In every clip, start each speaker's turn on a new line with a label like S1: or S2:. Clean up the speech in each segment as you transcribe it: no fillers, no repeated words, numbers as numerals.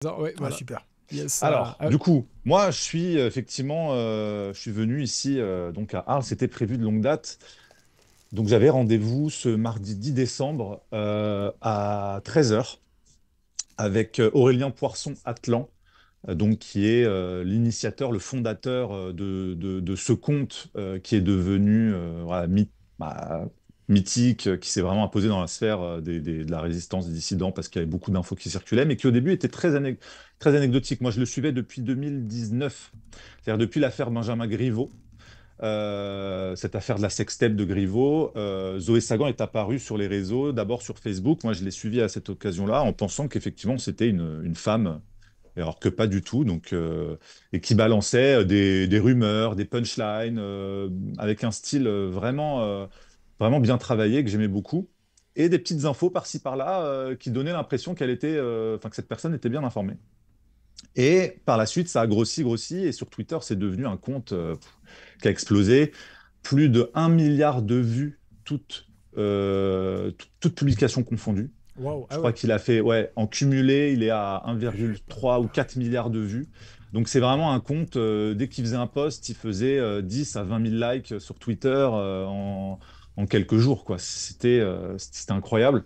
S1: Ouais,
S2: Ah,
S1: voilà.
S2: super.
S1: Yes.
S3: Alors, du coup, moi, je suis effectivement, je suis venu ici donc à Arles. C'était prévu de longue date. Donc, j'avais rendez-vous ce mardi 10 décembre à 13 h avec Aurélien Poisson-Atlan, donc qui est l'initiateur, le fondateur de ce compte qui est devenu voilà, bah, mythique, qui s'est vraiment imposé dans la sphère de la résistance des dissidents parce qu'il y avait beaucoup d'infos qui circulaient, mais qui au début était très anecdotique. Moi, je le suivais depuis 2019, c'est-à-dire depuis l'affaire Benjamin Griveaux. Cette affaire de la sextape de Griveaux, Zoé Sagan est apparue sur les réseaux, d'abord sur Facebook. Moi, je l'ai suivie à cette occasion-là en pensant qu'effectivement c'était une femme, alors que pas du tout. Donc, et qui balançait des rumeurs, des punchlines, avec un style vraiment bien travaillé que j'aimais beaucoup, et des petites infos par-ci par-là qui donnaient l'impression que cette personne était bien informée. Et par la suite, ça a grossi, grossi, et sur Twitter, c'est devenu un compte qui a explosé. Plus de 1 milliard de vues, toutes publications confondues.
S1: Waouh.
S3: Je
S1: Ah
S3: crois
S1: ouais.
S3: qu'il a fait, ouais, en cumulé, il est à 1,3 ou 4 milliards de vues. Donc c'est vraiment un compte, dès qu'il faisait un post, il faisait 10 à 20 000 likes sur Twitter en quelques jours, quoi. C'était incroyable.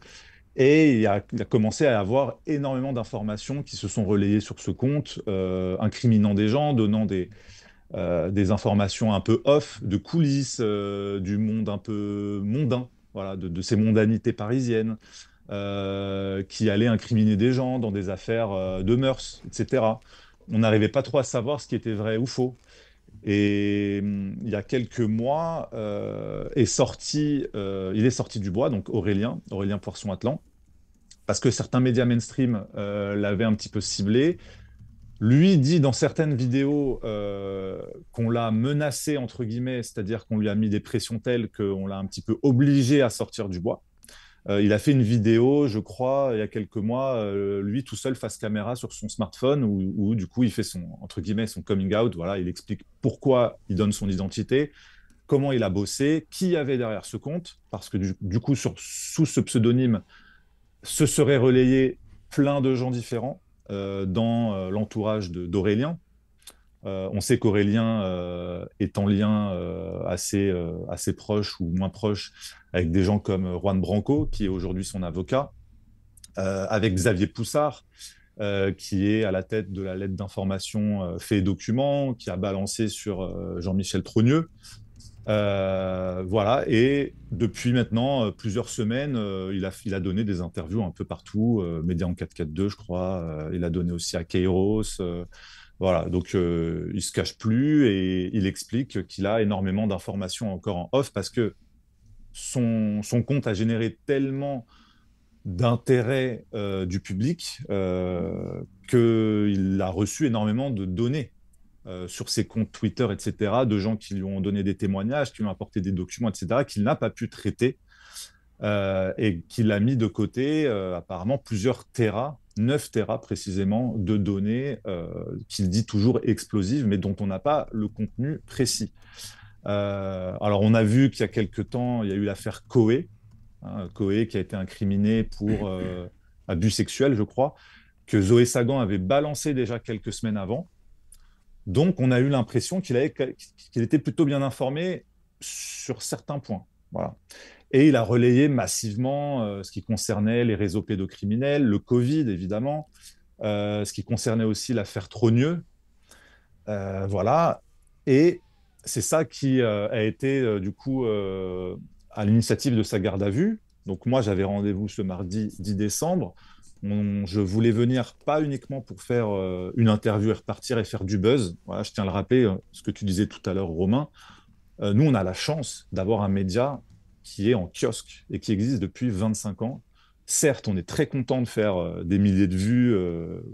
S3: Et il a commencé à avoir énormément d'informations qui se sont relayées sur ce compte, incriminant des gens, donnant des informations un peu off, de coulisses, du monde un peu mondain, voilà, de ces mondanités parisiennes, qui allaient incriminer des gens dans des affaires de mœurs, etc. On n'arrivait pas trop à savoir ce qui était vrai ou faux. Et il y a quelques mois, il est sorti du bois, donc Aurélien Poisson-Atlan, parce que certains médias mainstream l'avaient un petit peu ciblé. Lui dit dans certaines vidéos qu'on l'a menacé, entre guillemets, c'est-à-dire qu'on lui a mis des pressions telles qu'on l'a un petit peu obligé à sortir du bois. Il a fait une vidéo, je crois, il y a quelques mois, lui tout seul face caméra sur son smartphone, où du coup il fait son, entre guillemets, son coming out. Voilà, il explique pourquoi il donne son identité, comment il a bossé, qui y avait derrière ce compte, parce que du coup, sous ce pseudonyme, se seraient relayés plein de gens différents dans l'entourage d'Aurélien. On sait qu'Aurélien est en lien assez proche ou moins proche avec des gens comme Juan Branco, qui est aujourd'hui son avocat, avec Xavier Poussard, qui est à la tête de la lettre d'information Fait et Documents, qui a balancé sur Jean-Michel Trogneux. Voilà, et depuis maintenant plusieurs semaines, il a donné des interviews un peu partout, Média en 442, je crois. Il a donné aussi à Kairos. Voilà, donc il se cache plus et il explique qu'il a énormément d'informations encore en off parce que son compte a généré tellement d'intérêt du public qu'il a reçu énormément de données sur ses comptes Twitter, etc., de gens qui lui ont donné des témoignages, qui lui ont apporté des documents, etc., qu'il n'a pas pu traiter et qu'il a mis de côté apparemment plusieurs terras, 9 terras précisément, de données qu'il dit toujours explosives, mais dont on n'a pas le contenu précis. Alors, on a vu qu'il y a quelque temps, il y a eu l'affaire Coé, hein, Coé qui a été incriminé pour abus sexuels, je crois, que Zoé Sagan avait balancé déjà quelques semaines avant. Donc, on a eu l'impression qu'il était plutôt bien informé sur certains points. Voilà. Et il a relayé massivement ce qui concernait les réseaux pédocriminels, le Covid, évidemment, ce qui concernait aussi l'affaire Trogneux. Voilà. Et c'est ça qui a été, du coup, à l'initiative de sa garde à vue. Donc, moi, j'avais rendez-vous ce mardi 10 décembre. Je voulais venir pas uniquement pour faire une interview et repartir et faire du buzz. Voilà, je tiens à le rappeler, ce que tu disais tout à l'heure, Romain. Nous, on a la chance d'avoir un média qui est en kiosque et qui existe depuis 25 ans. Certes, on est très content de faire des milliers de vues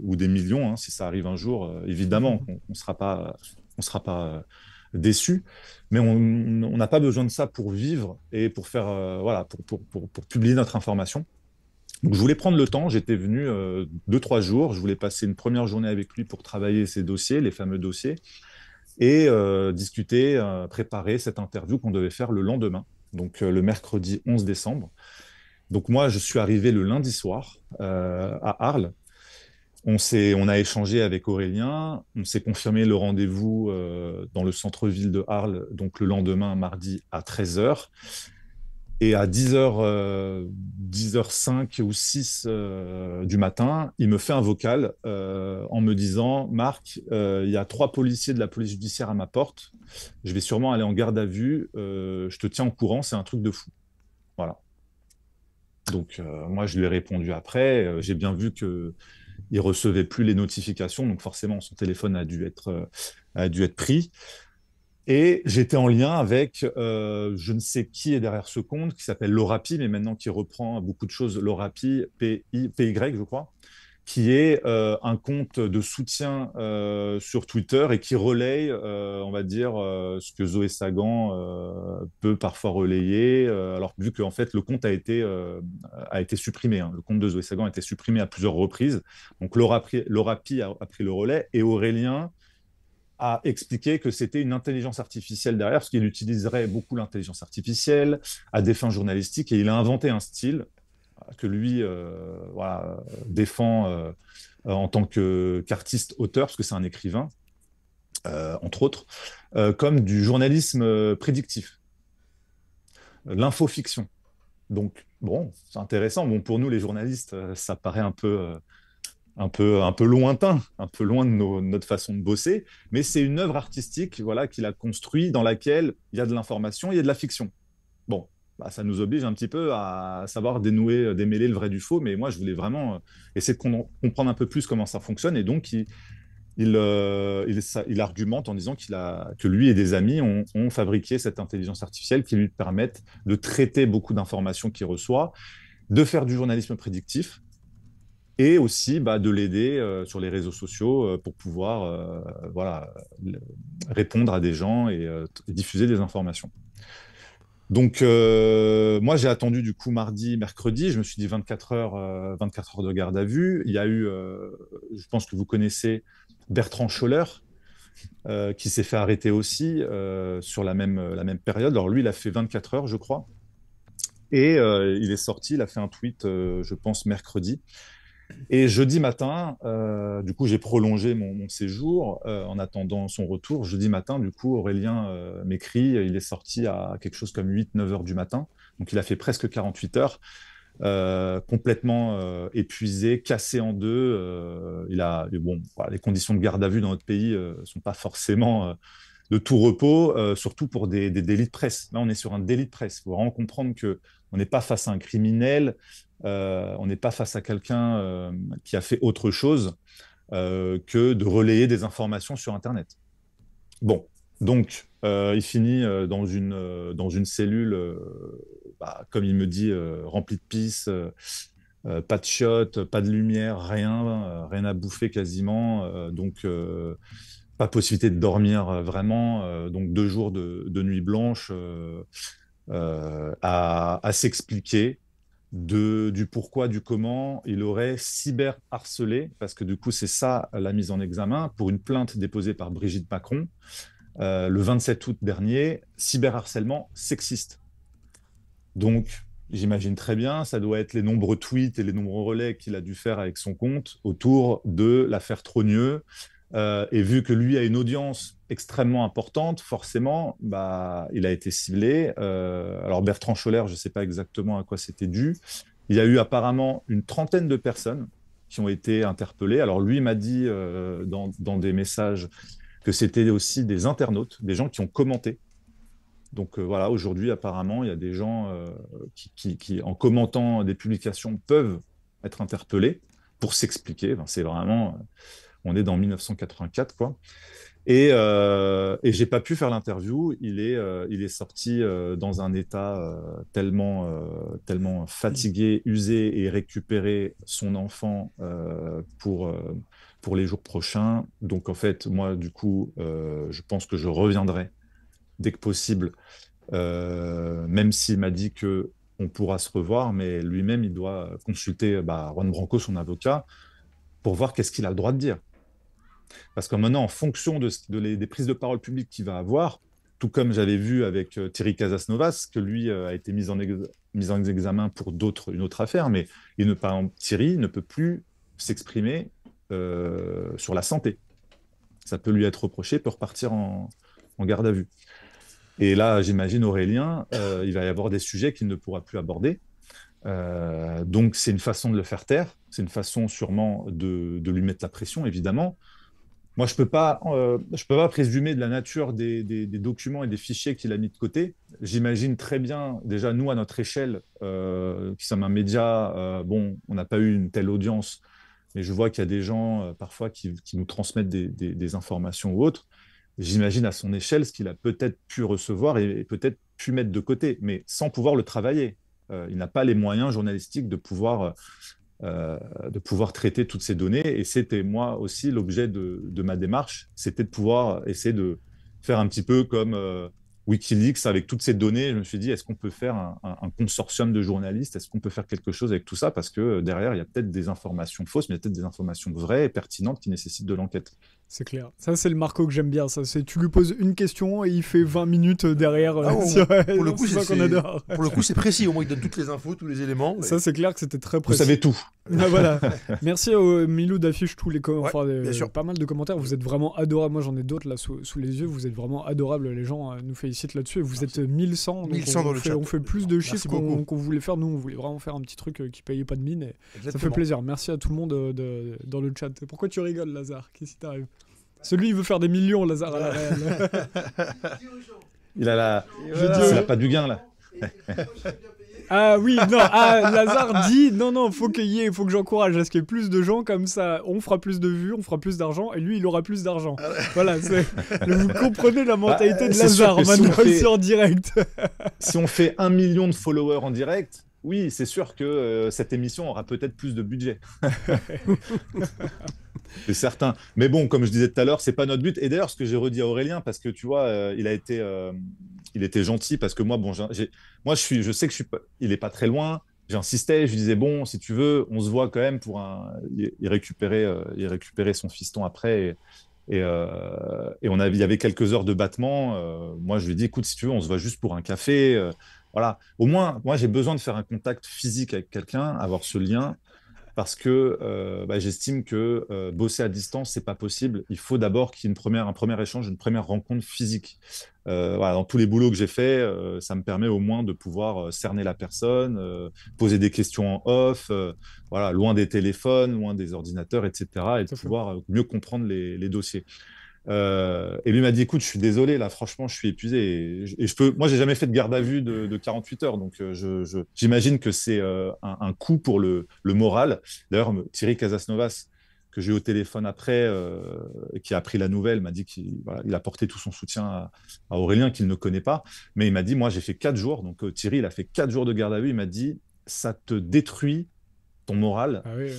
S3: ou des millions, hein, si ça arrive un jour. Évidemment qu'on on sera pas déçu, mais on n'a pas besoin de ça pour vivre et pour faire, voilà, pour publier notre information. Donc, je voulais prendre le temps. J'étais venu 2, 3 jours. Je voulais passer une première journée avec lui pour travailler ces dossiers, les fameux dossiers, et discuter, préparer cette interview qu'on devait faire le lendemain, donc le mercredi 11 décembre. Donc moi, je suis arrivé le lundi soir à Arles On a échangé avec Aurélien, on s'est confirmé le rendez-vous dans le centre-ville de Arles, donc le lendemain, mardi à 13h. Et à 10h, 10h05 ou 6 du matin, il me fait un vocal en me disant, Marc, il y a 3 policiers de la police judiciaire à ma porte. Je vais sûrement aller en garde à vue. Je te tiens au courant, c'est un truc de fou. Voilà. Donc, moi, je lui ai répondu après. J'ai bien vu que il recevait plus les notifications, donc forcément, son téléphone a dû être pris. Et j'étais en lien avec, je ne sais qui est derrière ce compte, qui s'appelle Lorapi, mais maintenant qui reprend beaucoup de choses, Lorapi, PY, je crois, qui est un compte de soutien sur Twitter et qui relaye, on va dire, ce que Zoé Sagan peut parfois relayer. Alors, vu qu'en fait, le compte a été supprimé, hein. Le compte de Zoé Sagan a été supprimé à plusieurs reprises. Donc, Lorapi a pris le relais et Aurélien a expliqué que c'était une intelligence artificielle derrière, parce qu'il utiliserait beaucoup l'intelligence artificielle à des fins journalistiques, et il a inventé un style que lui voilà, défend en tant qu'artiste auteur, parce que c'est un écrivain, entre autres, comme du journalisme prédictif, l'infofiction. Donc, bon, c'est intéressant. Bon, pour nous, les journalistes, ça paraît un peu lointain, un peu loin de notre façon de bosser, mais c'est une œuvre artistique, voilà, qu'il a construit dans laquelle il y a de l'information, il y a de la fiction. Bon, bah, ça nous oblige un petit peu à savoir dénouer, démêler le vrai du faux, mais moi, je voulais vraiment essayer de comprendre un peu plus comment ça fonctionne, et donc il argumente en disant que lui et des amis ont fabriqué cette intelligence artificielle qui lui permettent de traiter beaucoup d'informations qu'il reçoit, de faire du journalisme prédictif, et aussi bah, de l'aider sur les réseaux sociaux pour pouvoir voilà, répondre à des gens et diffuser des informations. Donc, moi, j'ai attendu du coup mardi, mercredi. Je me suis dit 24 heures de garde à vue. Il y a eu, je pense que vous connaissez Bertrand Scholler, qui s'est fait arrêter aussi sur la même période. Alors, lui, il a fait 24 heures, je crois. Et il est sorti, il a fait un tweet, je pense, mercredi. Et jeudi matin, du coup, j'ai prolongé mon séjour en attendant son retour. Jeudi matin, du coup, Aurélien m'écrit, il est sorti à quelque chose comme 8 9 heures du matin. Donc, il a fait presque 48 heures, complètement épuisé, cassé en deux. Bon, voilà, les conditions de garde à vue dans notre pays sont pas forcément de tout repos, surtout pour des délits de presse. Là, on est sur un délit de presse. Il faut vraiment comprendre que on n'est pas face à un criminel, on n'est pas face à quelqu'un qui a fait autre chose que de relayer des informations sur Internet. Bon, donc il finit dans une cellule, bah, comme il me dit, remplie de pisse, pas de chiottes, pas de lumière, rien, rien à bouffer quasiment. Donc pas possibilité de dormir vraiment. Donc 2 jours de nuit blanche à s'expliquer du pourquoi, du comment il aurait cyberharcelé, parce que du coup, c'est ça la mise en examen, pour une plainte déposée par Brigitte Macron le 27 août dernier, cyberharcèlement sexiste. Donc, j'imagine très bien, ça doit être les nombreux tweets et les nombreux relais qu'il a dû faire avec son compte autour de l'affaire Trogneux. Et vu que lui a une audience extrêmement importante, forcément, bah, il a été ciblé. Alors Bertrand Scholler, je ne sais pas exactement à quoi c'était dû. Il y a eu apparemment une trentaine de personnes qui ont été interpellées. Alors lui m'a dit dans des messages que c'était aussi des internautes, des gens qui ont commenté. Donc voilà, aujourd'hui, apparemment, il y a des gens qui, en commentant des publications, peuvent être interpellés pour s'expliquer. Enfin, c'est vraiment, on est dans 1984, quoi. Et j'ai pas pu faire l'interview. Il est sorti dans un état tellement fatigué, usé, et récupérer son enfant pour les jours prochains. Donc en fait, moi, du coup, je pense que je reviendrai dès que possible, même s'il m'a dit que on pourra se revoir, mais lui-même, il doit consulter bah, Juan Branco, son avocat, pour voir qu'est-ce qu'il a le droit de dire. Parce que maintenant, en fonction des prises de parole publiques qu'il va avoir, tout comme j'avais vu avec Thierry Casasnovas, que lui a été mis en examen pour une autre affaire, mais par exemple, Thierry ne peut plus s'exprimer sur la santé. Ça peut lui être reproché, peut repartir en garde à vue. Et là, j'imagine Aurélien, il va y avoir des sujets qu'il ne pourra plus aborder. Donc, c'est une façon de le faire taire. C'est une façon sûrement de lui mettre la pression, évidemment. Moi, je peux pas présumer de la nature des documents et des fichiers qu'il a mis de côté. J'imagine très bien, déjà, nous, à notre échelle, qui sommes un média, bon, on n'a pas eu une telle audience, mais je vois qu'il y a des gens, parfois, qui nous transmettent des informations ou autres. J'imagine à son échelle ce qu'il a peut-être pu recevoir et peut-être pu mettre de côté, mais sans pouvoir le travailler. Il n'a pas les moyens journalistiques de pouvoir traiter toutes ces données. Et c'était moi aussi l'objet de ma démarche, c'était de pouvoir essayer de faire un petit peu comme Wikileaks avec toutes ces données. Je me suis dit, est-ce qu'on peut faire un consortium de journalistes? Est-ce qu'on peut faire quelque chose avec tout ça? Parce que derrière, il y a peut-être des informations fausses, mais il y a peut-être des informations vraies et pertinentes qui nécessitent de l'enquête.
S1: C'est clair. Ça, c'est le Marco que j'aime bien. Ça, c'est tu lui poses une question et il fait 20 minutes derrière.
S2: Pour le coup,
S1: c'est ça qu'on adore.
S2: Pour le coup, c'est précis. Au moins, il donne toutes les infos, tous les éléments.
S1: Ça, c'est clair que c'était très
S3: Vous
S1: précis.
S3: savez tout.
S1: Ah, voilà. Merci Milou d'affiche tous les
S2: bien sûr.
S1: pas mal de commentaires. Vous êtes vraiment adorables. Moi, j'en ai d'autres là sous les yeux. Vous êtes vraiment adorables. Les gens nous félicitent là-dessus. Et vous êtes 1100. Donc
S2: 1100 dans le chat.
S1: On fait plus de chiffres
S2: beaucoup.
S1: qu'on voulait faire. Nous, on voulait vraiment faire un petit truc qui payait pas de mine. Et ça fait plaisir. Merci à tout le monde dans le chat. Pourquoi tu rigoles, Lazare? Qu'est-ce qui t'arrive? Celui, il veut faire des millions, Lazare, à la réelle.
S3: Il a pas du gain, là.
S1: Ah oui, non, Lazare dit non, faut que j'encourage à ce qu'il y ait plus de gens comme ça. On fera plus de vues, on fera plus d'argent, et lui, il aura plus d'argent. Voilà, vous comprenez la mentalité de Lazare maintenant sur direct.
S3: Si on fait 1 million de followers en direct, oui, c'est sûr que cette émission aura peut-être plus de budget. C'est certain. Mais bon, comme je disais tout à l'heure, c'est pas notre but. Et d'ailleurs, ce que j'ai redit à Aurélien, parce que tu vois, il était gentil, parce que moi, bon, je sais que il est pas très loin. J'insistais, je lui disais bon, si tu veux, on se voit quand même il récupérait son fiston après. Et il y avait quelques heures de battement. Moi, je lui ai dit, écoute, si tu veux, on se voit juste pour un café. Voilà. Au moins, moi, j'ai besoin de faire un contact physique avec quelqu'un, avoir ce lien, parce que j'estime que bosser à distance, c'est pas possible. Il faut d'abord qu'il y ait un premier échange, une première rencontre physique. Voilà, dans tous les boulots que j'ai fait, ça me permet au moins de pouvoir cerner la personne, poser des questions en off, voilà, loin des téléphones, loin des ordinateurs, etc., et de pouvoir mieux comprendre les dossiers. Et lui m'a dit, écoute, je suis désolé, là, franchement, je suis épuisé. Moi, j'ai jamais fait de garde à vue de 48 heures, donc j'imagine que c'est un coup pour le moral. D'ailleurs, Thierry Casasnovas, que j'ai eu au téléphone après, qui a appris la nouvelle, m'a dit qu'il a porté tout son soutien à Aurélien, qu'il ne connaît pas. Mais il m'a dit, moi, j'ai fait 4 jours. Donc, Thierry, il a fait 4 jours de garde à vue. Il m'a dit, ça te détruit ton moral.
S1: Ah oui.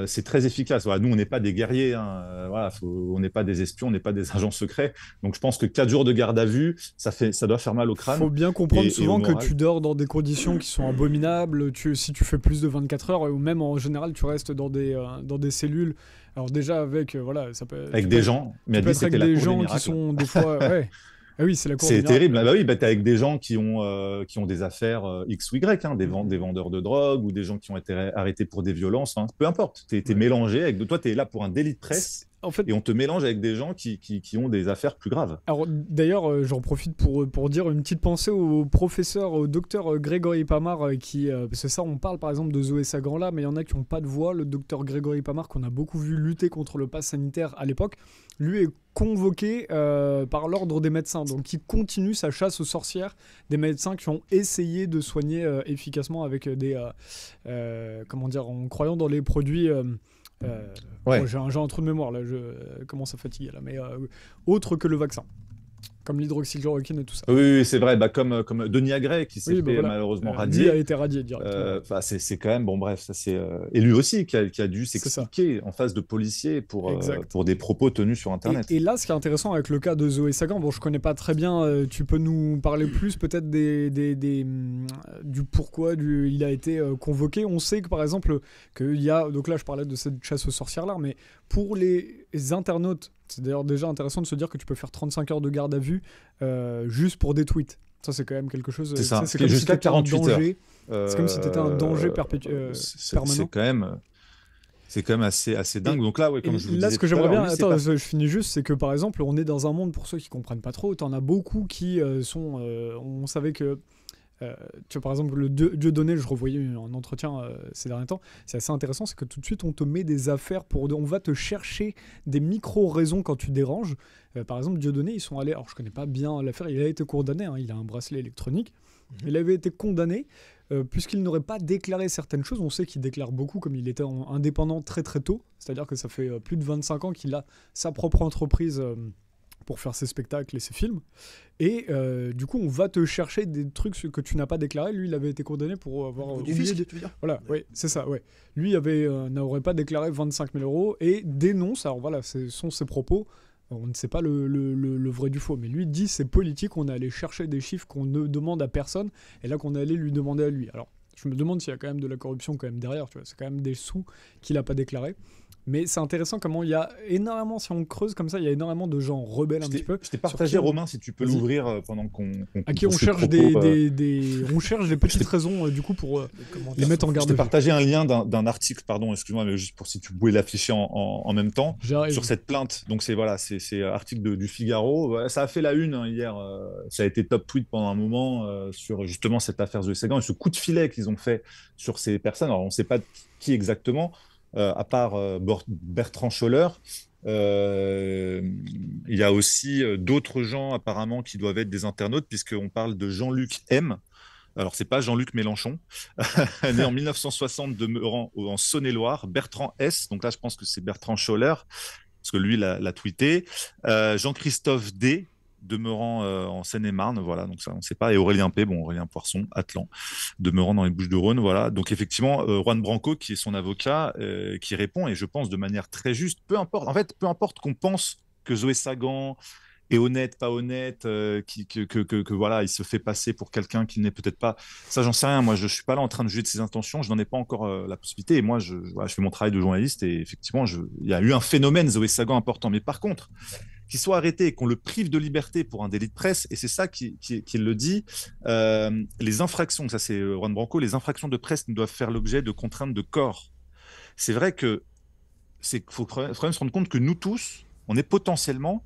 S3: C'est très efficace. Voilà, nous, on n'est pas des guerriers, hein. Voilà, on n'est pas des espions, on n'est pas des agents secrets. Donc, je pense que 4 jours de garde à vue, ça doit faire mal au crâne.
S1: Il faut bien comprendre souvent que tu dors dans des conditions qui sont abominables. Si tu fais plus de 24 heures, ou même en général, tu restes dans des cellules. Alors déjà avec ça peut
S3: avec des gens, mais
S1: peut être avec des gens qui sont des fois Ah oui, c'est la cour des miracles.
S3: C'est terrible. Bah oui, t'es avec des gens qui ont des affaires X ou Y, hein, des vendeurs de drogue ou des gens qui ont été arrêtés pour des violences. Hein, peu importe. T'es mélangé avec. Toi, t'es là pour un délit de presse. En fait, et on te mélange avec des gens qui ont des affaires plus graves.
S1: Alors d'ailleurs, j'en profite pour dire une petite pensée au docteur Grégory Pamar, parce que ça, on parle par exemple de Zoé Sagan là, mais il y en a qui n'ont pas de voix. Le docteur Grégory Pamar, qu'on a beaucoup vu lutter contre le pass sanitaire à l'époque, lui est convoqué par l'ordre des médecins, donc il continue sa chasse aux sorcières des médecins qui ont essayé de soigner efficacement avec en croyant dans les produits...
S3: ouais.
S1: J'ai un trou de mémoire là, je commence à fatiguer là, mais autre que le vaccin, comme l'hydroxychloroquine et tout ça.
S3: Oui, c'est vrai, comme Denis Agrey qui s'est fait malheureusement radier.
S1: Lui a été radié directement.
S3: C'est quand même, bon bref, ça c'est... Et lui aussi qui a dû s'expliquer en face de policiers pour des propos tenus sur Internet.
S1: Et là, ce qui est intéressant avec le cas de Zoé Sagan, bon je connais pas très bien, tu peux nous parler plus peut-être du pourquoi il a été convoqué. On sait que par exemple, qu'il y a, donc là je parlais de cette chasse aux sorcières là, mais pour les internautes, c'est d'ailleurs déjà intéressant de se dire que tu peux faire 35 heures de garde à vue juste pour des tweets. Ça, c'est quand même quelque chose...
S3: C'est ça,
S1: c'est comme
S3: jusqu'à 48 heures.
S1: C'est comme si tu étais un danger permanent.
S3: C'est quand même... C'est quand même assez dingue. Donc là, ouais, comme je vous
S1: là,
S3: disais
S1: ce que
S3: tout à
S1: j'aimerais
S3: l'heure,
S1: bien,
S3: lui, c'est
S1: attends,
S3: pas-
S1: je finis juste, c'est que par exemple, on est dans un monde, pour ceux qui comprennent pas trop, t'en as beaucoup qui sont. On savait que. Tu vois, par exemple, le Dieudonné, je revoyais un entretien ces derniers temps, c'est assez intéressant, c'est que tout de suite, on te met des affaires, on va te chercher des micro-raisons quand tu déranges. Par exemple, Dieudonné, ils sont allés, alors je connais pas bien l'affaire, il a été condamné, hein, il a un bracelet électronique, il avait été condamné puisqu'il n'aurait pas déclaré certaines choses. On sait qu'il déclare beaucoup, comme il était indépendant très très tôt, c'est-à-dire que ça fait plus de 25 ans qu'il a sa propre entreprise pour faire ses spectacles et ses films. Et du coup, on va te chercher des trucs que tu n'as pas déclarés. Lui, il avait été condamné pour avoir
S2: Du fisc, tu veux dire?
S1: Voilà, oui, c'est ça, ouais. Lui n'aurait pas déclaré 25 000 euros et dénonce, alors voilà, ce sont ses propos, on ne sait pas le vrai du faux, mais lui dit c'est politique, on est allé chercher des chiffres qu'on ne demande à personne, et là qu'on est allé lui demander à lui. Alors, je me demande s'il y a quand même de la corruption quand même derrière, tu vois, c'est quand même des sous qu'il n'a pas déclarés. Mais c'est intéressant comment il y a énormément, si on creuse comme ça, il y a énormément de gens rebelles un petit peu.
S3: Je t'ai partagé, Romain, si tu peux l'ouvrir pendant qu'on
S1: à qui on cherche on cherche des petites raisons du coup pour les mettre en garde.
S3: Je t'ai partagé un lien d'un article, pardon, excuse-moi, mais juste pour si tu pouvais l'afficher en même temps, sur cette plainte. Donc c'est article du Figaro. Voilà, ça a fait la une hier. Ça a été top tweet pendant un moment sur justement cette affaire Zoé Sagan et ce coup de filet qu'ils ont fait sur ces personnes. Alors on ne sait pas qui exactement. À part Bertrand Scholler, il y a aussi d'autres gens apparemment qui doivent être des internautes, puisqu'on parle de Jean-Luc M. Alors, c'est pas Jean-Luc Mélenchon, né en 1960, demeurant en Saône-et-Loire. Bertrand S, donc là, je pense que c'est Bertrand Scholler, parce que lui l'a tweeté. Jean-Christophe D, demeurant en Seine-et-Marne, voilà, donc ça, on ne sait pas. Et Aurélien P, Aurélien Poisson, Atlan, demeurant dans les Bouches-du-Rhône, voilà. Donc effectivement, Juan Branco, qui est son avocat, qui répond, et je pense de manière très juste, peu importe qu'on pense que Zoé Sagan est honnête, pas honnête, que voilà, il se fait passer pour quelqu'un qui n'est peut-être pas. Ça, j'en sais rien. Moi, je suis pas là en train de juger de ses intentions. Je n'en ai pas encore la possibilité. Et moi, voilà, je fais mon travail de journaliste, et effectivement, il y a eu un phénomène Zoé Sagan important. Mais par contre, qu'il soit arrêté et qu'on le prive de liberté pour un délit de presse, et c'est ça qu'il le dit, les infractions, ça c'est Juan Branco, les infractions de presse ne doivent faire l'objet de contraintes de corps. C'est vrai que faut quand même se rendre compte que nous tous, on est potentiellement,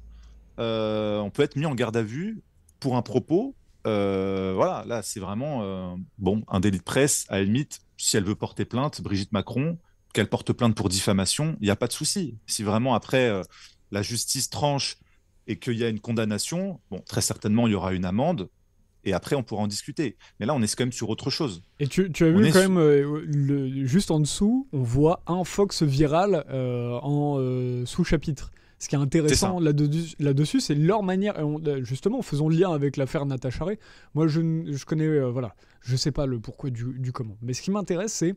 S3: on peut être mis en garde à vue pour un propos. Voilà, là c'est vraiment un délit de presse, à la limite, si elle veut porter plainte, Brigitte Macron, qu'elle porte plainte pour diffamation, il n'y a pas de souci. Si vraiment après la justice tranche et qu'il y a une condamnation, très certainement, il y aura une amende, et après, on pourra en discuter. Mais là, on est quand même sur autre chose.
S1: Et tu as vu quand même, juste en dessous, on voit un Fox viral en sous-chapitre. Ce qui est intéressant là-dessus, c'est leur manière, et justement, faisons le lien avec l'affaire Natacha Ray. Moi, je connais, voilà, je sais pas le pourquoi du comment. Mais ce qui m'intéresse, c'est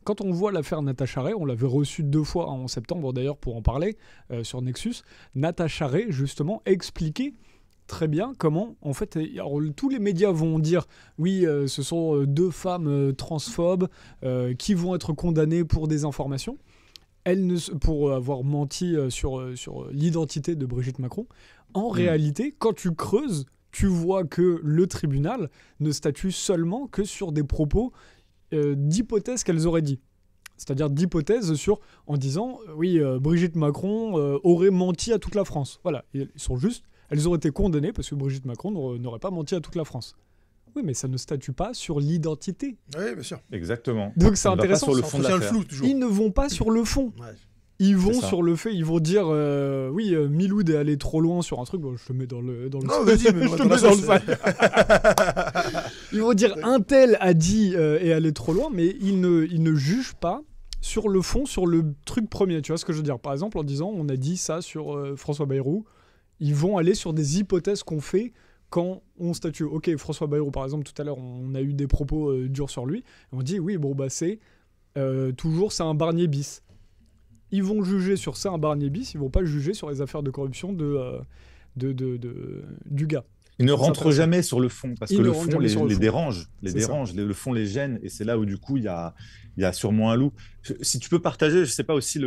S1: quand on voit l'affaire Natacha Ray, on l'avait reçue 2 fois en septembre d'ailleurs pour en parler sur Nexus. Natacha Ray, justement, expliquait très bien comment, en fait, alors, tous les médias vont dire oui, ce sont 2 femmes transphobes qui vont être condamnées pour des informations. Pour avoir menti sur l'identité de Brigitte Macron. En réalité, quand tu creuses, tu vois que le tribunal ne statue seulement que sur des propos d'hypothèses qu'elles auraient dit. C'est-à-dire d'hypothèses en disant oui, Brigitte Macron aurait menti à toute la France. Voilà, elles auraient été condamnées parce que Brigitte Macron n'aurait pas menti à toute la France. Oui, mais ça ne statue pas sur l'identité.
S2: Oui, bien sûr.
S3: Exactement.
S1: Donc c'est intéressant.
S3: Sur le fond de
S2: le flou, toujours.
S1: Ils ne vont pas sur le fond.
S2: Ouais.
S1: Ils vont sur le fait, ils vont dire oui, Miloud est allé trop loin sur un truc. Bon, je te mets dans le.
S2: Non, vas-y, mais
S1: je te mets dans le sac. Ils vont dire un tel a dit est allé trop loin, mais ils ne jugent pas sur le fond, sur le truc premier. Tu vois ce que je veux dire? Par exemple, en disant on a dit ça sur François Bayrou, ils vont aller sur des hypothèses qu'on fait quand on statue. Ok, François Bayrou, par exemple, tout à l'heure, on a eu des propos durs sur lui. On dit oui, c'est toujours c'est un Barnier bis. Ils vont juger sur c'est un Barnier bis, ils vont pas juger sur les affaires de corruption du gars.
S3: Ils ne rentrent jamais sur le fond, parce que le fond les dérange. Le fond les gêne, et c'est là où du coup il y a sûrement un loup. Si tu peux partager, je sais pas aussi,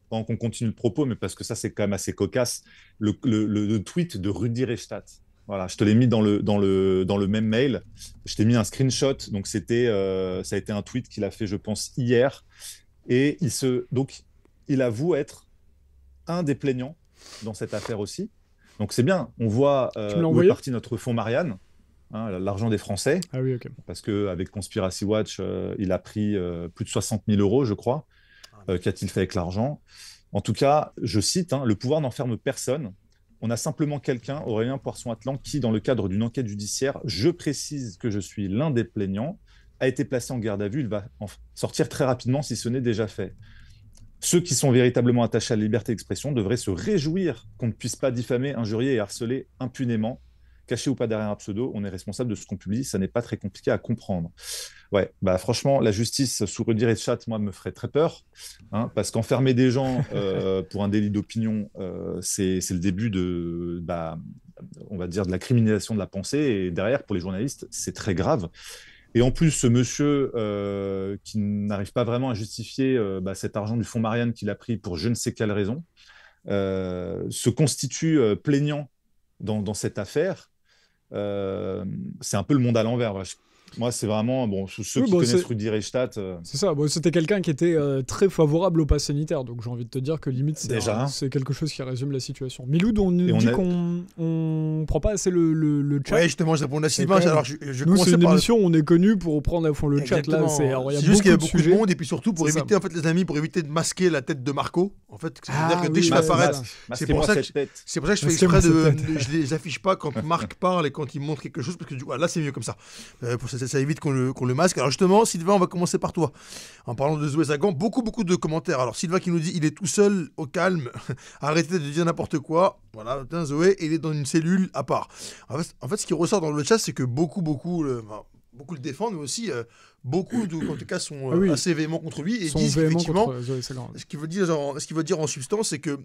S3: pendant qu'on continue le propos, mais parce que ça c'est quand même assez cocasse, le tweet de Rudi Reichstadt. Voilà, je te l'ai mis dans le même mail. Je t'ai mis un screenshot, donc ça a été un tweet qu'il a fait, je pense, hier. Et donc il avoue être un des plaignants dans cette affaire aussi. Donc c'est bien, on voit où est parti notre fonds Marianne, hein, l'argent des Français.
S1: Ah oui, ok.
S3: Parce qu'avec Conspiracy Watch, il a pris plus de 60 000 euros, je crois. Qu'a-t-il fait avec l'argent? En tout cas, je cite, hein, le pouvoir n'enferme personne. On a simplement quelqu'un, Aurélien Poisson-Atlan, qui, dans le cadre d'une enquête judiciaire, je précise que je suis l'un des plaignants, a été placé en garde à vue. Il va en sortir très rapidement si ce n'est déjà fait. Ceux qui sont véritablement attachés à la liberté d'expression devraient se réjouir qu'on ne puisse pas diffamer, injurier et harceler impunément. Caché ou pas derrière un pseudo, on est responsable de ce qu'on publie, ça n'est pas très compliqué à comprendre. Ouais, bah franchement, la justice sous Rudy Rechat, moi, me ferait très peur, hein, parce qu'enfermer des gens pour un délit d'opinion, c'est le début de, on va dire, de la criminalisation de la pensée, et derrière, pour les journalistes, c'est très grave. Et en plus, ce monsieur qui n'arrive pas vraiment à justifier cet argent du fonds Marianne qu'il a pris pour je ne sais quelle raison, se constitue plaignant dans cette affaire. C'est un peu le monde à l'envers. Moi, c'est vraiment, bon, ceux qui connaissent Rudy Reichstadt...
S1: C'est ça, bon, c'était quelqu'un qui était très favorable au pass sanitaire, donc j'ai envie de te dire que limite, c'est quelque chose qui résume la situation. Miloud, on nous dit qu'on prend pas assez le chat.
S2: Ouais, justement, je réponds à Sylvain. Alors,
S1: nous, c'est une émission, on est connu pour prendre à fond le chat. Là, c'est
S2: juste qu'il y a beaucoup de monde, et puis surtout, pour éviter, en fait, les amis, pour éviter de masquer la tête de Marco. En fait, c'est-à-dire que dès que je vais apparaître, c'est pour ça que je fais exprès je les affiche pas quand Marc parle et quand il montre quelque chose, parce que là, c'est mieux comme ça. Ça évite qu'on le masque. Alors justement, Sylvain, on va commencer par toi. En parlant de Zoé Sagan, beaucoup de commentaires. Alors Sylvain qui nous dit, il est tout seul, au calme, arrêtez de dire n'importe quoi. Voilà, Zoé, il est dans une cellule à part. En fait, ce qui ressort dans le chat, c'est que beaucoup le défendent, mais aussi beaucoup, en tout cas, sont assez véhéments contre lui et disent effectivement ce qu'il veut dire en substance, c'est que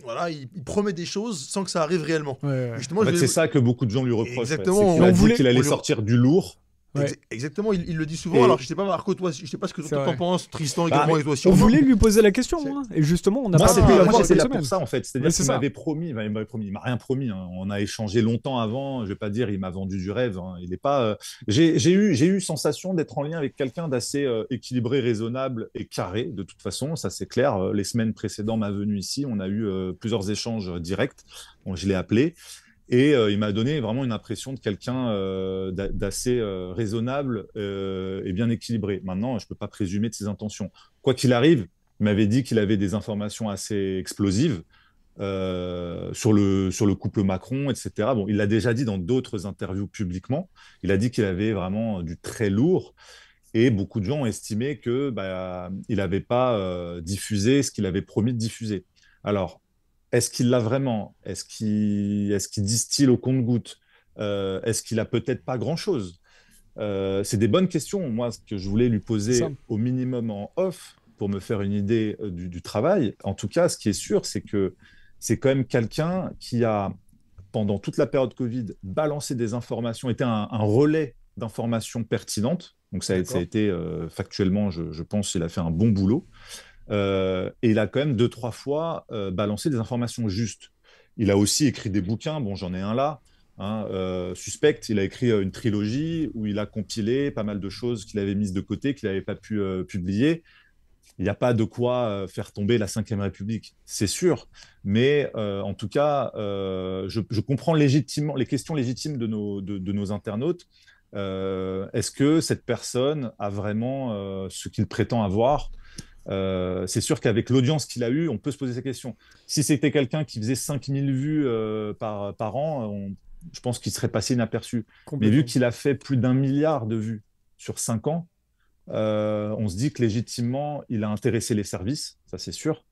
S2: voilà, il promet des choses sans que ça arrive réellement.
S3: Justement, c'est ça que beaucoup de gens lui reprochent.
S2: Exactement.
S3: Il a dit qu'il allait sortir du lourd.
S2: Ouais. Exactement, il le dit souvent. Alors je sais pas, Marco, toi, je sais pas ce que toi t'en penses, Tristan également, et toi aussi.
S1: On voulait lui poser la question, hein, et justement, on n'a pas pu l'avoir cette semaine.
S3: Pour ça, en fait, c'est-à-dire qu'il m'avait promis, il m'a rien promis. Hein. On a échangé longtemps avant. Je vais pas dire, il m'a vendu du rêve. Hein. Il est pas. J'ai eu sensation d'être en lien avec quelqu'un d'assez équilibré, raisonnable et carré. De toute façon, ça c'est clair. Les semaines précédentes, ma venue ici, on a eu plusieurs échanges directs. Bon, je l'ai appelé. Et il m'a donné vraiment une impression de quelqu'un d'assez raisonnable et bien équilibré. Maintenant, je ne peux pas présumer de ses intentions. Quoi qu'il arrive, il m'avait dit qu'il avait des informations assez explosives sur le couple Macron, etc. Bon, il l'a déjà dit dans d'autres interviews publiquement. Il a dit qu'il avait vraiment du très lourd. Et beaucoup de gens ont estimé qu'il n'avait pas diffusé ce qu'il avait promis de diffuser. Alors, est-ce qu'il l'a vraiment? Est-ce qu'il distille au compte-gouttes? Est-ce qu'il a peut-être pas grand-chose? C'est des bonnes questions, moi, ce que je voulais lui poser au minimum en off pour me faire une idée du travail. En tout cas, ce qui est sûr, c'est que c'est quand même quelqu'un qui a, pendant toute la période Covid, balancé des informations, était un relais d'informations pertinentes. Donc ça a été factuellement, je pense, il a fait un bon boulot. Et il a quand même 2-3 fois balancé des informations justes. Il a aussi écrit des bouquins, bon j'en ai un là, hein, Suspect, il a écrit une trilogie où il a compilé pas mal de choses qu'il avait mises de côté, qu'il n'avait pas pu publier. Il n'y a pas de quoi faire tomber la Ve République, c'est sûr, mais en tout cas, je comprends légitimement les questions légitimes de nos internautes. Est-ce que cette personne a vraiment ce qu'il prétend avoir? C'est sûr qu'avec l'audience qu'il a eue, on peut se poser ces questions. Si c'était quelqu'un qui faisait 5000 vues par an, je pense qu'il serait passé inaperçu. Mais vu qu'il a fait plus d'1 milliard de vues sur 5 ans, on se dit que légitimement, il a intéressé les services, ça c'est sûr.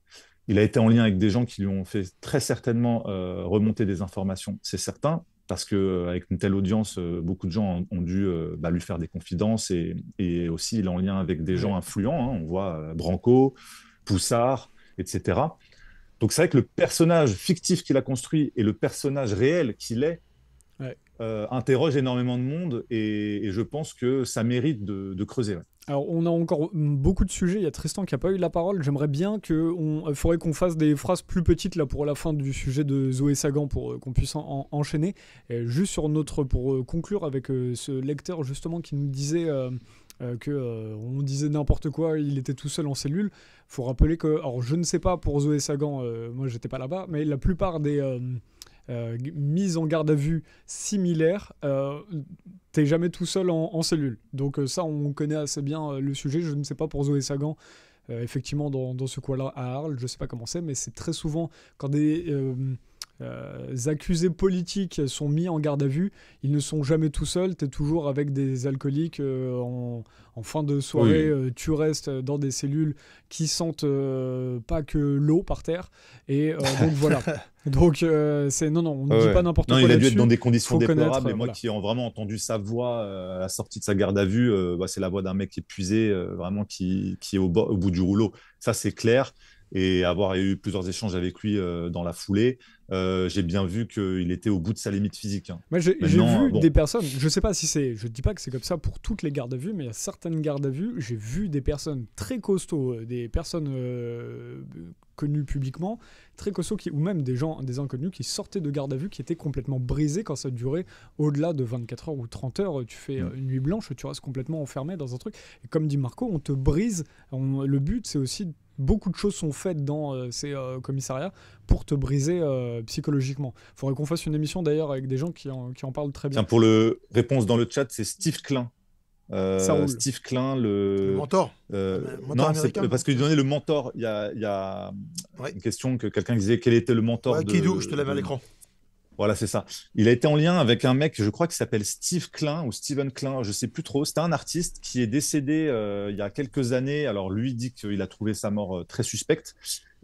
S3: Il a été en lien avec des gens qui lui ont fait très certainement remonter des informations, c'est certain. Parce qu'avec une telle audience, beaucoup de gens ont dû lui faire des confidences et aussi il est en lien avec des gens influents. Hein, on voit Branco, Poussard, etc. Donc c'est vrai que le personnage fictif qu'il a construit et le personnage réel qu'il est interroge énormément de monde et je pense que ça mérite de creuser. Ouais.
S1: Alors, on a encore beaucoup de sujets. Il y a Tristan qui n'a pas eu la parole. J'aimerais bien faudrait qu'on fasse des phrases plus petites là pour la fin du sujet de Zoé Sagan pour qu'on puisse enchaîner. Et juste pour conclure avec ce lecteur justement qui nous disait on disait n'importe quoi, il était tout seul en cellule. Il faut rappeler que, alors je ne sais pas pour Zoé Sagan, moi j'étais pas là-bas, mais la plupart des mises en garde à vue similaires, t'es jamais tout seul en cellule. Donc ça, on connaît assez bien le sujet. Je ne sais pas pour Zoé Sagan, effectivement dans ce coin-là à Arles, je sais pas comment c'est, mais c'est très souvent quand des accusés politiques sont mis en garde à vue, ils ne sont jamais tout seuls, tu es toujours avec des alcooliques en fin de soirée, tu restes dans des cellules qui sentent pas que l'eau par terre, et donc voilà. Donc c'est non, on ne dit pas n'importe quoi.
S3: Il a dû
S1: être
S3: dans des conditions déplorables, et moi qui ai vraiment entendu sa voix à la sortie de sa garde à vue, c'est la voix d'un mec épuisé, vraiment qui est au bout du rouleau, ça c'est clair. Et avoir eu plusieurs échanges avec lui dans la foulée, j'ai bien vu qu'il était au bout de sa limite physique.
S1: Moi, j'ai vu des personnes, je sais pas si c'est, je dis pas que c'est comme ça pour toutes les gardes à vue, mais il y a certaines gardes à vue, j'ai vu des personnes très costauds, des personnes connues publiquement, très costauds, ou même des inconnus qui sortaient de garde à vue, qui étaient complètement brisés quand ça durait au-delà de 24 heures ou 30 heures. Tu fais une nuit blanche, tu restes complètement enfermé dans un truc. Et comme dit Marco, on te brise. Le but, c'est aussi beaucoup de choses sont faites dans ces commissariats pour te briser psychologiquement. Il faudrait qu'on fasse une émission d'ailleurs avec des gens qui en parlent très bien.
S3: Tiens, pour le réponse dans le chat, c'est Steve Klein. Steve Klein,
S2: le mentor.
S3: Non, c'est parce qu'il donnait le mentor. Il y a une question que quelqu'un disait quel était le mentor de
S2: Kidou, je te l'avais à l'écran.
S3: Voilà, c'est ça. Il a été en lien avec un mec, je crois, qui s'appelle Steve Klein ou Steven Klein, je sais plus trop. C'était un artiste qui est décédé il y a quelques années. Alors lui dit qu'il a trouvé sa mort très suspecte.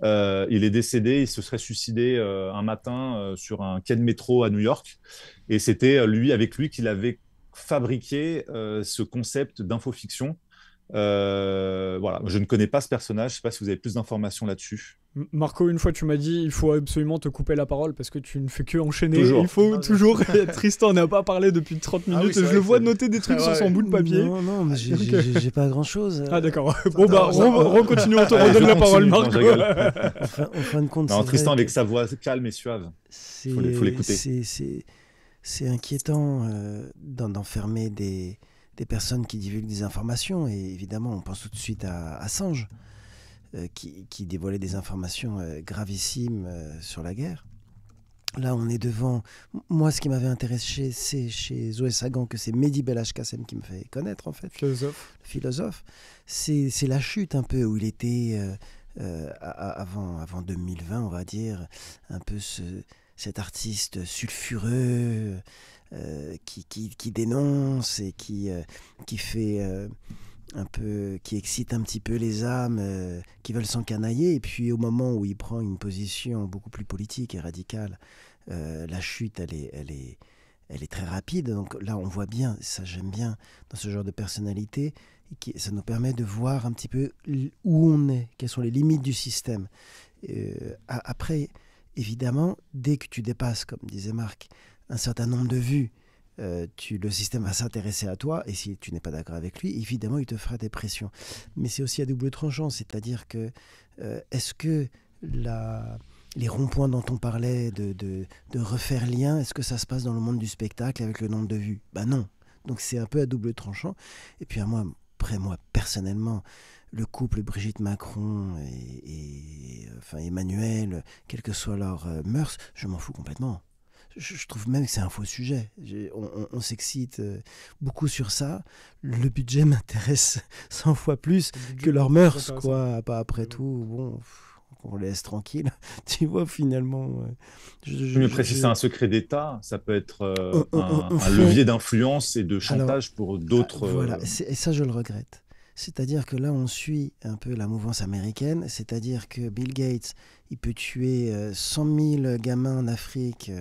S3: Il est décédé, il se serait suicidé un matin sur un quai de métro à New York. Et c'était avec lui qu'il avait fabriqué ce concept d'infofiction. Voilà, je ne connais pas ce personnage, je ne sais pas si vous avez plus d'informations là-dessus.
S1: Marco, une fois tu m'as dit il faut absolument te couper la parole parce que tu ne fais que enchaîner.
S3: Toujours.
S1: Il faut toujours. Tristan n'a pas parlé depuis 30 minutes. Je le vois noter des trucs sur son bout de papier.
S4: Non, mais j'ai pas grand-chose.
S1: Ah d'accord. Bon continuons, on te redonne la parole, Marco.
S4: En fin de compte,
S3: non, Tristan avec sa voix calme et suave. Il faut l'écouter.
S4: C'est inquiétant d'enfermer des personnes qui divulguent des informations, et évidemment on pense tout de suite à Assange qui dévoilait des informations gravissimes sur la guerre. Là on est devant, moi ce qui m'avait intéressé c'est chez Zoé Sagan, que c'est Mehdi Belhaj-Kassem qui me fait connaître en fait, philosophe. C'est la chute un peu où il était avant 2020 on va dire, un peu cet artiste sulfureux qui dénonce et qui fait un peu, qui excite un petit peu les âmes qui veulent s'encanailler, et puis au moment où il prend une position beaucoup plus politique et radicale, la chute elle est très rapide. Donc là on voit bien, ça j'aime bien dans ce genre de personnalité, ça nous permet de voir un petit peu où on est, quelles sont les limites du système. Après évidemment, dès que tu dépasses, comme disait Marc, un certain nombre de vues, le système va s'intéresser à toi, et si tu n'es pas d'accord avec lui, évidemment, il te fera des pressions. Mais c'est aussi à double tranchant, c'est-à-dire que est-ce que les ronds-points dont on parlait, de refaire lien, est-ce que ça se passe dans le monde du spectacle avec le nombre de vues ? Ben non. Donc c'est un peu à double tranchant. Et puis moi, personnellement, le couple Brigitte Macron et Emmanuel, quelles que soient leurs mœurs, je m'en fous complètement. Je trouve même que c'est un faux sujet. On s'excite beaucoup sur ça. Le budget m'intéresse 100 fois plus que leurs mœurs, quoi. Pas après tout, bon, on laisse tranquille. Tu vois, finalement.
S3: Mais si c'est un secret d'État, ça peut être un levier d'influence et de chantage pour d'autres.
S4: Voilà, et ça, je le regrette. C'est-à-dire que là, on suit un peu la mouvance américaine, c'est-à-dire que Bill Gates, il peut tuer 100 000 gamins en Afrique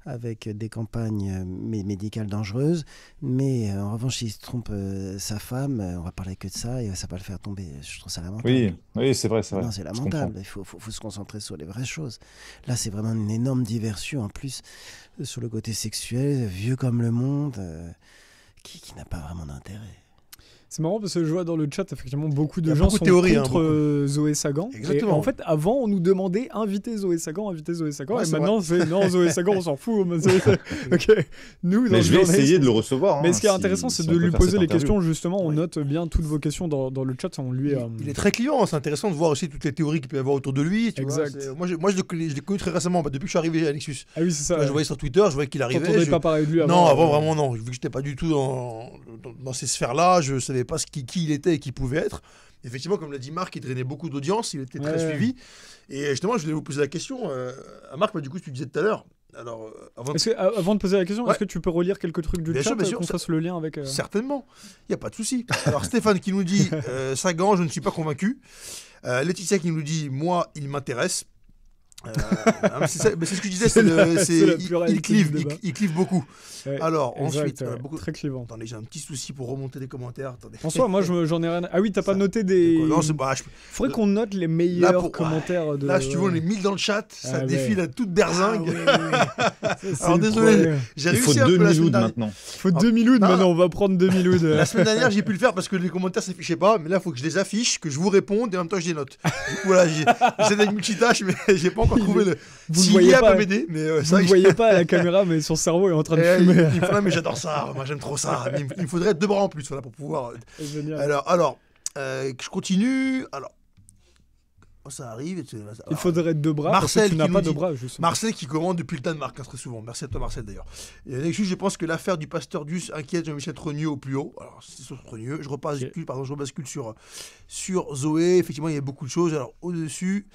S4: avec des campagnes médicales dangereuses, mais en revanche, s'il se trompe sa femme, on va parler que de ça et ça va pas le faire tomber. Je trouve ça lamentable.
S3: Oui, c'est vrai.
S4: Non, c'est lamentable. Il faut se concentrer sur les vraies choses. Là, c'est vraiment une énorme diversion, en plus, sur le côté sexuel, vieux comme le monde, qui n'a pas vraiment d'intérêt.
S1: C'est marrant parce que je vois dans le chat, effectivement, beaucoup de gens sont contre Zoé Sagan.
S2: Exactement.
S1: Et en fait, avant, on nous demandait inviter Zoé Sagan. Ouais, et maintenant, c'est non, Zoé Sagan, on s'en fout. Ok. Nous,
S3: mais je vais essayer de le recevoir.
S1: Mais ce qui est intéressant, c'est de lui poser les questions. Justement, on note bien toutes vos questions dans le chat. On lui,
S2: il est très clivant. C'est intéressant de voir aussi toutes les théories qu'il peut y avoir autour de lui.
S1: Exact.
S2: Moi, je l'ai connu très récemment, depuis que je suis arrivé à Nexus.
S1: Ah oui, c'est ça.
S2: Je voyais sur Twitter, je voyais qu'il arrivait.
S1: T'entendais pas parler de lui avant.
S2: Non, avant, vraiment, non. Vu que j'étais pas du tout dans ces sphères-là, je savais pas qui il était et qui pouvait être. Effectivement, comme l'a dit Marc, il drainait beaucoup d'audience, il était très suivi. Et justement, je voulais vous poser la question à Marc, du coup, tu disais tout à l'heure. Alors,
S1: avant de poser la question, est-ce que tu peux relire quelques trucs du chat qu'on fasse le lien avec
S2: Certainement, il n'y a pas de souci. Alors, Stéphane qui nous dit Sagan, je ne suis pas convaincu. Laetitia qui nous dit moi, il m'intéresse. C'est ce que je disais, il clive beaucoup.
S1: Ouais,
S2: alors
S1: exact,
S2: ensuite, beaucoup...
S1: très clivant.
S2: Attendez, j'ai un petit souci pour remonter les commentaires. Attendez.
S1: En soi, moi j'en ai rien. Ah oui, t'as pas noté des.
S2: Non,
S1: faudrait qu'on note les meilleurs commentaires de.
S2: Là, si tu veux, on est 1000 dans le chat, ça défile à toute berzingue.
S1: Alors
S2: désolé, j'ai réussi un peu la semaine dernière.
S3: Maintenant.
S1: Il faut 2000 ouds maintenant, on va prendre 2000 ouds.
S2: La semaine dernière, j'ai pu le faire parce que les commentaires s'affichaient pas, mais là, il faut que je les affiche, que je vous réponde et en même temps je les note. Du coup, voilà, j'essaie d'être multitâche, mais j'ai pas encore trouvé le.
S1: Vous ne voyez pas
S2: m'aider, mais
S1: vous ne voyez pas à la caméra, mais son cerveau est en train de fumer.
S2: Mais j'adore ça, moi j'aime trop ça. Il me faudrait 2 bras en plus, voilà, pour pouvoir.
S1: Génial.
S2: Alors, je continue. Alors, ça arrive.
S1: Il faudrait 2 bras.
S2: Marcel
S1: parce que tu n'as pas de bras, justement.
S2: Marcel qui commande depuis le Danemark, très souvent. Merci à toi, Marcel, d'ailleurs. Et Nexus, je pense que l'affaire du pasteur Dus inquiète Jean-Michel Trogneux au plus haut. Alors, c'est sur Trogneux. Je rebascule sur Zoé. Effectivement, il y a beaucoup de choses. Alors, au-dessus.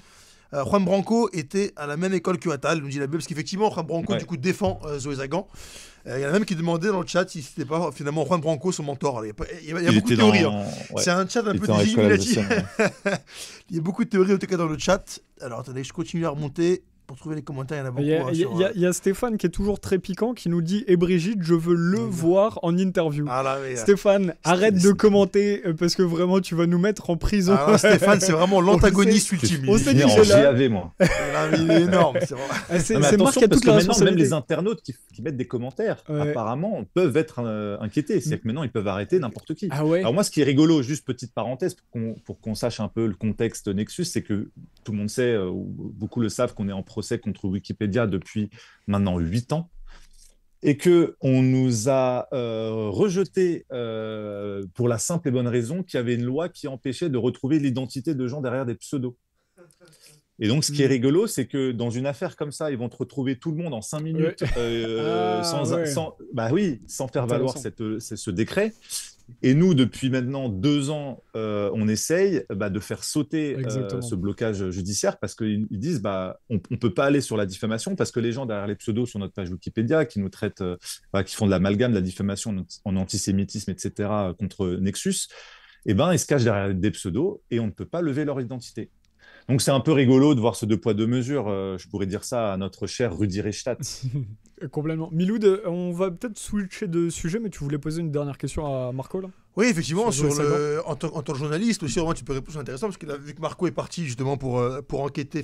S2: Juan Branco était à la même école que Attal, nous dit la Bible, parce qu'effectivement, Juan Branco, du coup, défend Zoé Sagan. Il y en a même qui demandait dans le chat si c'était pas finalement Juan Branco son mentor. Alors, il y a beaucoup de théories. C'est un chat un peu désigné. Il y a beaucoup de théories, en tout cas, dans le chat. Alors, attendez, je continue à remonter. Pour trouver les commentaires, il y en a beaucoup.
S1: Il y a Stéphane qui est toujours très piquant qui nous dit « Et Brigitte, je veux le voir en interview. » Stéphane, arrête de commenter parce que vraiment, tu vas nous mettre en prison.
S2: Stéphane, c'est vraiment l'antagoniste ultime.
S3: On s'est dit que j'ai moi.
S2: Il est énorme.
S1: C'est Marc qui a toute la responsabilité.
S3: Même les internautes qui mettent des commentaires, apparemment, peuvent être inquiétés. C'est-à-dire que maintenant, ils peuvent arrêter n'importe qui. Alors moi, ce qui est rigolo, juste petite parenthèse, pour qu'on sache un peu le contexte Nexus, c'est que tout le monde sait, ou beaucoup le savent, qu'on est en procès contre Wikipédia depuis maintenant 8 ans et qu'on nous a rejeté pour la simple et bonne raison qu'il y avait une loi qui empêchait de retrouver l'identité de gens derrière des pseudos. Et donc, ce qui est rigolo, c'est que dans une affaire comme ça, ils vont te retrouver tout le monde en 5 minutes sans faire valoir ce décret. Et nous, depuis maintenant 2 ans, on essaye de faire sauter ce blocage judiciaire parce qu'ils disent on ne peut pas aller sur la diffamation parce que les gens derrière les pseudos sur notre page Wikipédia qui nous traitent, qui font de l'amalgame, de la diffamation en antisémitisme, etc., contre Nexus, ils se cachent derrière des pseudos et on ne peut pas lever leur identité. Donc c'est un peu rigolo de voir ce 2 poids 2 mesures. Je pourrais dire ça à notre cher Rudi Reichstadt.
S1: Complètement. Miloud, on va peut-être switcher de sujet, mais tu voulais poser une dernière question à Marco là ?
S2: Oui, effectivement, en tant que journaliste aussi, vraiment, tu peux répondre, c'est intéressant, parce que là, vu que Marco est parti justement pour enquêter,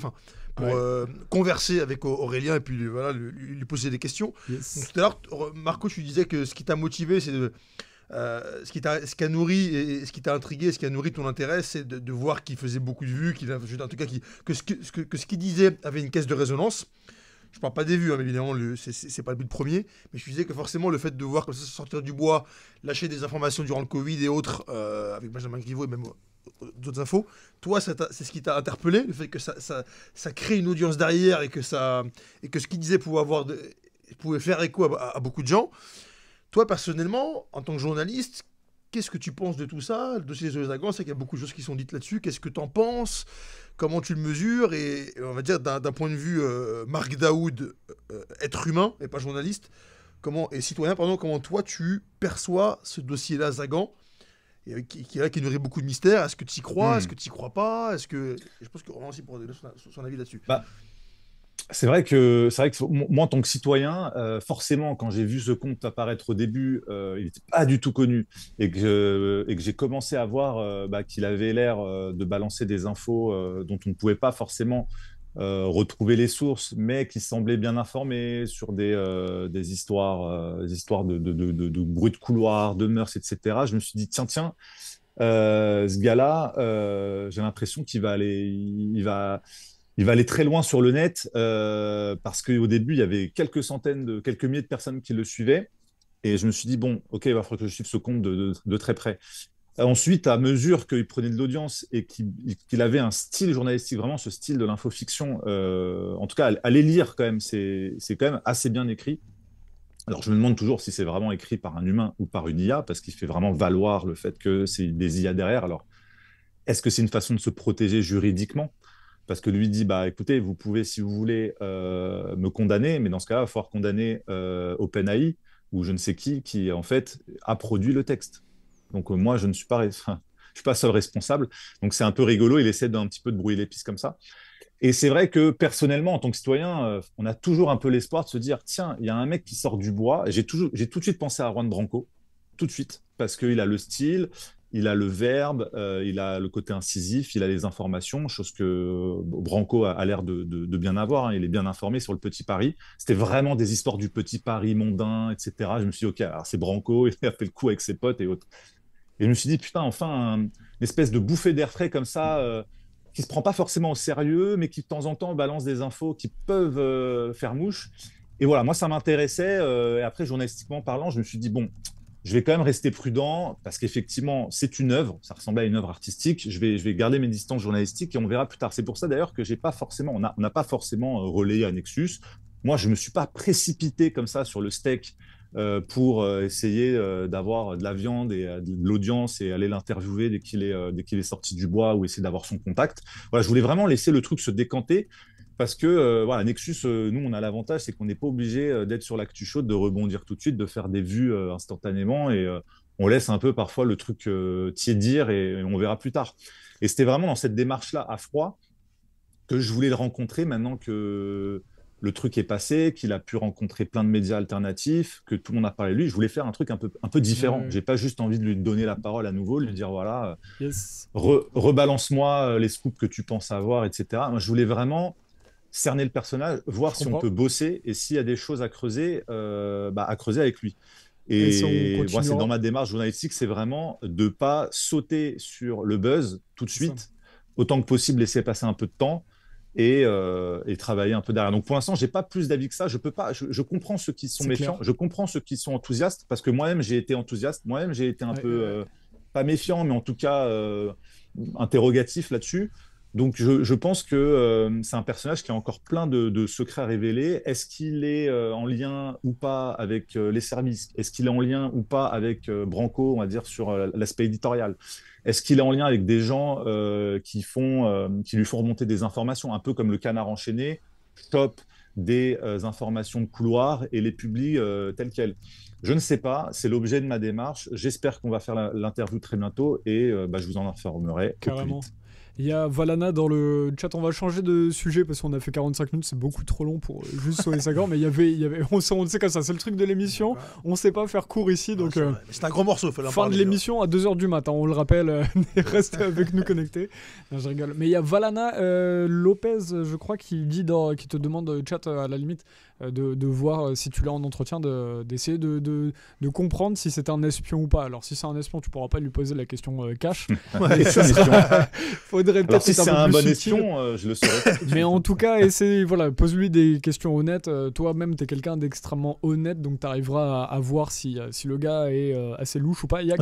S2: converser avec Aurélien et puis lui poser des questions.
S1: Yes.
S2: Donc, tout à l'heure, Marco, tu disais que ce qui t'a motivé, c'est ce qui a nourri et ce qui t'a intrigué, ce qui a nourri ton intérêt, c'est de voir qu'il faisait beaucoup de vues, en tout cas que ce qu'il disait avait une caisse de résonance. Je parle pas des vues, hein, évidemment, c'est pas le but premier, mais je disais que forcément le fait de voir comme ça sortir du bois, lâcher des informations durant le Covid et autres, avec Benjamin Griveaux et même d'autres infos, toi c'est ce qui t'a interpellé, le fait que ça crée une audience derrière et que ce qu'il disait pouvait faire écho à beaucoup de gens. Toi personnellement, en tant que journaliste, qu'est-ce que tu penses de tout ça? Le dossier des Zoé Sagan, c'est qu'il y a beaucoup de choses qui sont dites là-dessus. Qu'est-ce que tu en penses? Comment tu le mesures? Et on va dire d'un point de vue Marc Daoud, être humain et pas journaliste, et citoyen, comment toi tu perçois ce dossier-là Sagan qui nourrit beaucoup de mystères? Est-ce que tu y crois? Est-ce que tu y crois pas? Je pense que Roland aussi pourra donner son avis là-dessus.
S3: C'est vrai que moi, en tant que citoyen, forcément, quand j'ai vu ce compte apparaître au début, il n'était pas du tout connu et que j'ai commencé à voir qu'il avait l'air de balancer des infos dont on ne pouvait pas forcément retrouver les sources, mais qui semblait bien informé sur des histoires, de bruit de couloir, de mœurs, etc. Je me suis dit, tiens, ce gars-là, j'ai l'impression qu'il va aller, il va aller très loin sur le net, parce qu'au début, il y avait quelques milliers de personnes qui le suivaient. Et je me suis dit, bon, ok, il va falloir que je suive ce compte de très près. Ensuite, à mesure qu'il prenait de l'audience et qu'il avait un style journalistique, vraiment ce style de l'infofiction, en tout cas, allez lire quand même, c'est quand même assez bien écrit. Alors, je me demande toujours si c'est vraiment écrit par un humain ou par une IA, parce qu'il fait vraiment valoir le fait que c'est des IA derrière. Alors, est-ce que c'est une façon de se protéger juridiquement? Parce que lui dit, bah écoutez, vous pouvez, si vous voulez, me condamner, mais dans ce cas-là, il va falloir condamner OpenAI ou je ne sais qui en fait a produit le texte. Donc moi, je ne suis pas, je suis pas seul responsable. Donc c'est un peu rigolo. Il essaie d'un petit peu de brouiller les pistes comme ça. Et c'est vrai que personnellement, en tant que citoyen, on a toujours un peu l'espoir de se dire, tiens, il y a un mec qui sort du bois. J'ai tout de suite pensé à Juan Branco, tout de suite, parce qu'il a le style, il a le verbe, il a le côté incisif, il a les informations, chose que Branco a l'air de bien avoir. Hein. Il est bien informé sur le Petit Paris. C'était vraiment des histoires du Petit Paris mondain, etc. Je me suis dit, ok, alors c'est Branco, il a fait le coup avec ses potes et autres. Et je me suis dit, putain, enfin, une espèce de bouffée d'air frais comme ça, qui se prend pas forcément au sérieux, mais qui de temps en temps balance des infos qui peuvent faire mouche. Et voilà, moi, ça m'intéressait. Et après, journalistiquement parlant, je me suis dit, bon, je vais quand même rester prudent parce qu'effectivement, c'est une œuvre, ça ressemblait à une œuvre artistique. Je vais garder mes distances journalistiques et on verra plus tard. C'est pour ça d'ailleurs que j'ai pas forcément, on n'a pas forcément relayé à Nexus. Moi, je me suis pas précipité comme ça sur le steak pour essayer d'avoir de la viande et de l'audience et aller l'interviewer dès qu'il est sorti du bois ou essayer d'avoir son contact. Voilà, je voulais vraiment laisser le truc se décanter. Parce que voilà, Nexus, nous, on a l'avantage, c'est qu'on n'est pas obligé d'être sur l'actu chaude, de rebondir tout de suite, de faire des vues instantanément. Et on laisse un peu parfois le truc tiédir et on verra plus tard. Et c'était vraiment dans cette démarche-là, à froid, que je voulais le rencontrer maintenant que le truc est passé, qu'il a pu rencontrer plein de médias alternatifs, que tout le monde a parlé de lui. Je voulais faire un truc un peu différent. J'ai pas juste envie de lui donner la parole à nouveau, lui dire voilà, rebalance-moi les scoops que tu penses avoir, etc. Moi, je voulais vraiment cerner le personnage, voir si on peut bosser et s'il y a des choses à creuser, à creuser avec lui. Et moi, c'est dans ma démarche journalistique, c'est vraiment de ne pas sauter sur le buzz tout de suite, autant que possible laisser passer un peu de temps et travailler un peu derrière. Donc pour l'instant, je n'ai pas plus d'avis que ça. Je peux pas. Je comprends ceux qui sont méfiants, je comprends ceux qui sont enthousiastes, parce que moi-même, j'ai été enthousiaste, moi-même, j'ai été un peu, pas méfiant, mais en tout cas interrogatif là-dessus. Donc, je pense que c'est un personnage qui a encore plein de secrets à révéler. Est-ce qu'il est en lien ou pas avec les services? Est-ce qu'il est en lien ou pas avec Branco, on va dire, sur l'aspect éditorial? Est-ce qu'il est en lien avec des gens qui lui font remonter des informations, un peu comme le Canard enchaîné, chope des informations de couloir et les publie telles quelles? Je ne sais pas, c'est l'objet de ma démarche. J'espère qu'on va faire l'interview très bientôt et je vous en informerai.
S1: Carrément. Il y a Valana dans le chat, on va changer de sujet parce qu'on a fait 45 minutes, c'est beaucoup trop long pour juste sauver sa gorge, mais il y avait on sait comme ça, c'est le truc de l'émission, on ne sait pas faire court ici, donc
S2: c'est un gros morceau, faut
S1: fin de l'émission à 2h du matin, on le rappelle, restez avec nous connectés. Non, je rigole. Mais il y a Valana Lopez, je crois, qui te demande chat à la limite de voir si tu l'as en entretien, d'essayer de comprendre si c'est un espion ou pas. Alors si c'est un espion, tu pourras pas lui poser la question cash. Faudrait peut-être
S3: si c'est un bon
S1: subtil.
S3: espion, je le saurais.
S1: Mais en tout cas, pose-lui des questions honnêtes. Toi-même, t'es quelqu'un d'extrêmement honnête, donc t'arriveras à voir si le gars est assez louche ou pas. Il y a